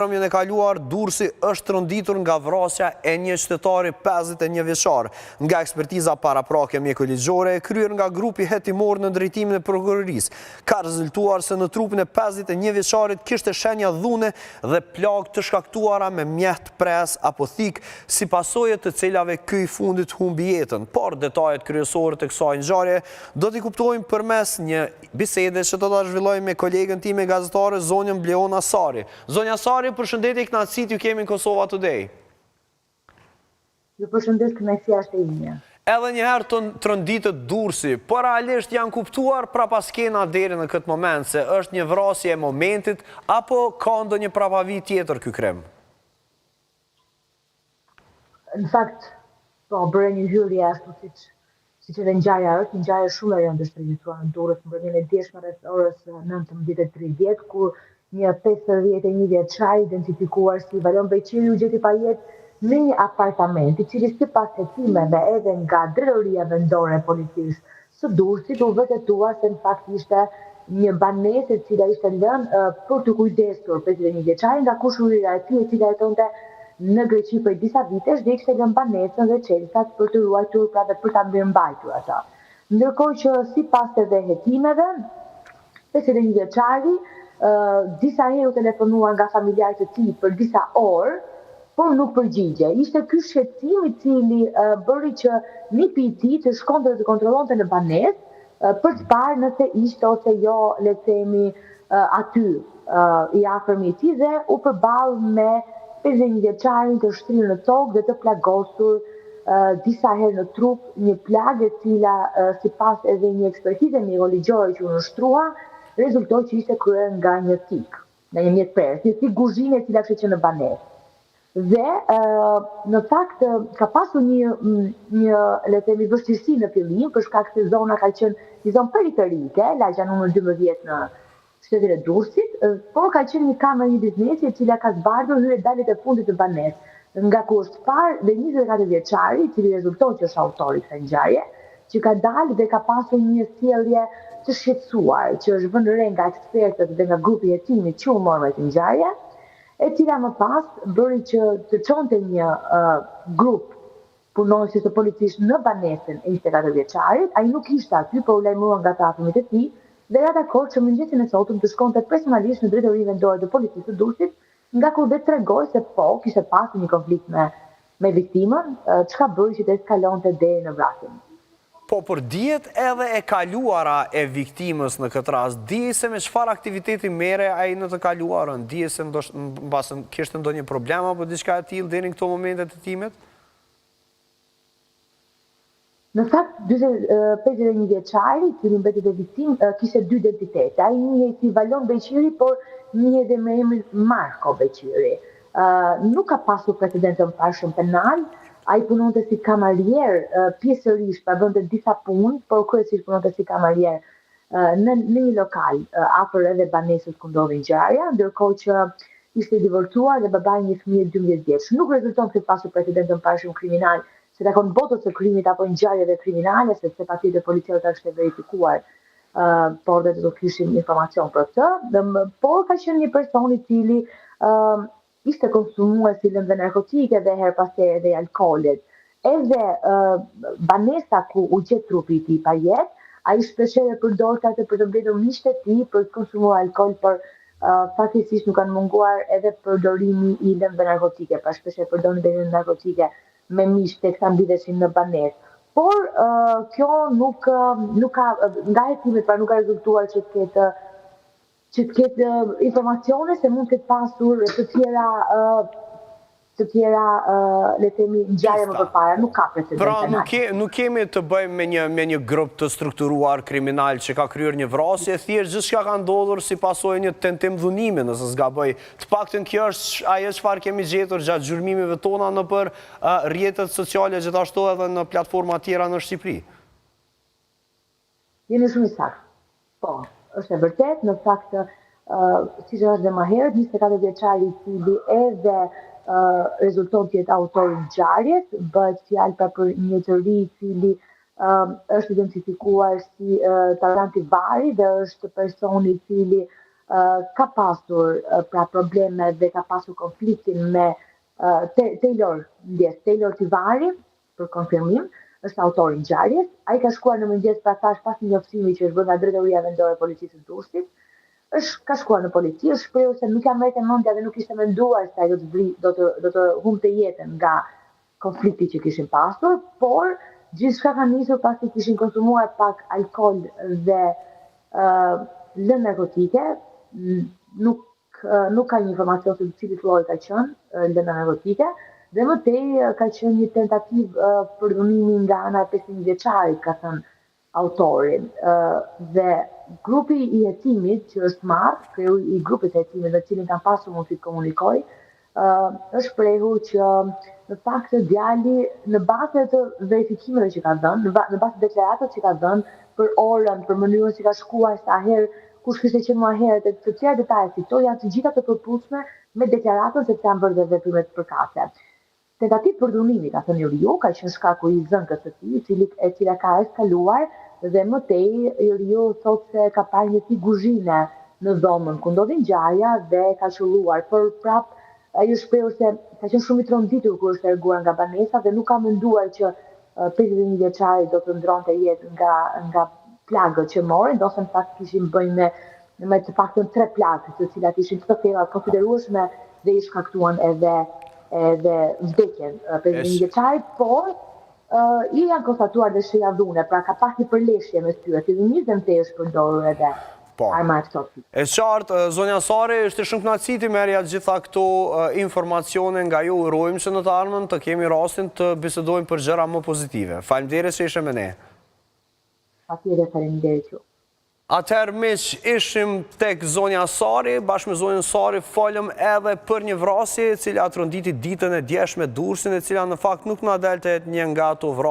Rëmjën e kaluar, Durrësi është rënditur nga vrasja e një qytetari 51 vjeçar. Nga ekspertiza paraprake mjekëligjore e kryer nga grupi hetimor në drejtimin e prokurorisë, ka rezultuar se në trupin e 51 vjeçarit kishte shenja dhune dhe plagë të shkaktuara me mjeht, pres apo thik, si pasojë të cilave ky i fundit humbi jetën. Por detajet kryesore të kësaj ngjarje do t'i kuptojmë përmes një bisede që do ta zhvillojmë me kolegën time gazetare zonjën Bleona Sari. Zonja Sari, përshëndetje, kënaqësi ju kemi në Kosova Today. Ju përshëndet, kënaqësia është e ime. Edhe njëherë të rënditet Durrësi, por realisht janë kuptuar prapaskena deri në këtë moment se është një vrasje e momentit apo ka ndonjë prapavi tjetër ky krim? Në fakt, po bëre një hyrje ashtu siç edhe ngjarja është, një ngjarje shumë e rëndë është regjistruar në Durrës në mbrëmjen e djeshme rreth orës 19:30 kur një 51 vjeçar identifikuar si Valon Beqiri u gjeti pa jetë në një apartament, i cili sipas hetimeve edhe nga drejtoria vendore e policisë së Durrësit u vërtetua se në fakt ishte një banesë e cila ishte lënë për të kujdesur 51 vjeçarin nga kushërira e tij e cila jetonte në Greqi për disa vitesh dhe kishte lënë banesën dhe çelësat për të ruajtur pra dhe për ta mirëmbajtur ata. Ndërkohë që sipas edhe hetimeve, 51 vjeçari disa herë u telefonua nga familjarët e tij për disa orë, por nuk përgjigje. Ishte ky shqetësim i cili bëri që nipi i tij të shkonte dhe të kontrollonte në banesë për të parë nëse ishte ose jo, le të themi, aty i afërmi i tij dhe u përball me 51 vjeçarin të shtrirë në tokë dhe të plagosur disa herë në trup, një plagë e cila sipas edhe një ekspertize mjekëligjore që u nështrua, rezultoi që ishte kryer nga një tik, nga një mjetpres, një tik guzhine e cila kishte qenë në banesë. Dhe në fakt ka pasur një le të themi vështirësi në fillim për shkak se zona ka qenë një zonë periferike, lagja numër 12 në shtetin e Durrësit, por ka qenë një kamerë një biznesi e cila ka zbardhur hyrje daljet e fundit të banesë, nga ku është parë dhe 24 vjeçari, i cili rezulton që është autori i kësaj ngjarje, që ka dalë dhe ka pasur një sjellje të shqetësuar, që është vënë re nga ekspertët dhe nga grupi i hetimit që u morë me këtë ngjarje, e cila më pas bëri që të çonte një grup punonësit të policisë në banesën e 24 vjeçarit. Ai nuk ishte aty, por u lajmëruan nga të afërmit e tij dhe ja dakord që mëngjesin e sotëm të shkonte personalisht në drejtorinë vendore të policisë së Durrësit, nga ku dhe tregoi se po kishte pasur një konflikt me viktimën, çka bëri që të eskalonte deri në vrasje. Po, për dihet edhe e kaluara e viktimës në këtë rast, dihet se me çfarë aktiviteti merre ai në të kaluarën, dihet se mbasë kishte ndonjë problem apo diçka e tillë deri në këto momente të hetimet? Në fakt, 51 vjeçari, i cili mbeti dhe viktimë, kishte dy identitete. Ai njihet si Valon Beqiri, por njihet edhe me emrin Marko Beqiri. Nuk ka pasur precedent të mbarshëm penal. Ai punonte si kamarier, pjesërisht pa bënte disa punë, por kryesisht punonte si kamarier në një lokal afër edhe banesës ku ndodhi ngjarja, ndërkohë që ishte divorcuar dhe babai një fëmijë 12 vjeç. Nuk rezulton se pasur precedent të mbarshëm kriminal, se takon botës së krimit apo ngjarjeve kriminale, sepse patjetër policia ta kishte verifikuar, por dhe do të kishim informacion për këtë, por ka qenë një person i cili ishte konsumues i lëndëve narkotike dhe her pas here edhe alkoolit. Edhe banesa ku u gjet trupi i tij pa jetë, ai shpeshherë përdorte atë për të mbledhur miqtë e tij për të konsumuar alkool, por fatkeqësisht nuk kanë munguar edhe përdorimi i lëndëve narkotike, pra shpeshherë përdorin dhe lëndë narkotike me miqtë teksa mblidheshin në banesë. Por kjo nuk ka nga hetimet, pra nuk ka rezultuar që të ketë informacione se mund të ketë pasur të tjera le të themi ngjarje më përpara, nuk ka precedent. Pra nuk kemi të bëjmë me një grup të strukturuar kriminal që ka kryer një vrasje, thjesht gjithçka ka ndodhur si pasojë një tentim dhunimi, nëse s'gaboj. Të paktën kjo është ajo çfarë kemi gjetur gjatë gjurmimeve tona nëpër rrjetet sociale, gjithashtu edhe në platforma tjera në Shqipëri. Jeni shumë i saktë. Po, është e vërtet, në fakt, siç është dhe më herët, 24 vjeçari i cili edhe rezulton të jetë autori i ngjarjes, bëhet fjalë për një të ri i cili është identifikuar si Taranti Vari dhe është personi i cili ka pasur pra probleme dhe ka pasur konfliktin me Taylor Tivari, për konfirmim, është autori i ngjarjes. Ai ka shkuar në mëngjes pas një njoftimi që është bërë nga Drejtoria Vendore e Policisë së Durrësit. Ka shkuar në polici, është shprehur se nuk ja merrte mendja dhe nuk ishte menduar se ai do të humbte jetën nga konflikti që kishin pasur, por gjithçka ka nisur pasi kishin konsumuar pak alkool dhe lënë narkotike. Nuk ka një informacion se cili lloj ka qenë lëna narkotike, dhe mëtej ka qenë një tentativë përdhunimi nga ana e 15 vjeçarit, ka thënë autori. Dhe grupi i hetimit që është marrë, kreu i grupit të hetimit me cilin kanë pasur mundësi të komunikoj, është shprehur që në fakt djali në bazë të verifikimeve që ka dhënë, në bazë të deklaratave që ka dhënë për orën, për mënyrën si ka shkuar, sa herë, kush kishte qenë më herët, të tjera detaje si këto janë të gjitha të përputhshme me deklaratën se janë bërë dhe veprime të përkatëse. Tentativë përdhunimi, ka thënë Iliu, ka qenë shkaku i zënkës së tij, e cila ka eskaluar dhe mëtej Iliu thotë se ka parë një guzhine në dhomën ku ndodhi ngjarja dhe ka qelluar, por prap ai është shprehur se ka qenë shumë i tronditur kur është larguar nga banesa dhe nuk ka menduar që 51 vjeçari do të ndronte jetë nga plagët që mori, ndoshta në fakt kishin bëjnë me të paktën 3 plagë, të cilat ishin të thella konsiderueshme dhe i shkaktuan edhe vdekjen 51 vjeçarit, por i janë konstatuar dhe shëjadhune, pra ka pas një përleshje me tyre, fillimisht dhe është përdorur edhe arma e kësopit. E qartë, zonja Sari, është shumë kënaqësi të merrja gjitha këto informacione nga ju. Urojmë që në të ardhmen të kemi rastin të bisedojmë për gjëra më pozitive. Faleminderit që ishe me ne. Patjetër, faleminderit ju. Atëherë miq, ishim tek zonja Sari, bashkë me zonjën Sari folëm edhe për një vrasje e cila tronditi ditën e djeshme Durrësin, e cila në fakt nuk na delte një nga ato vrasje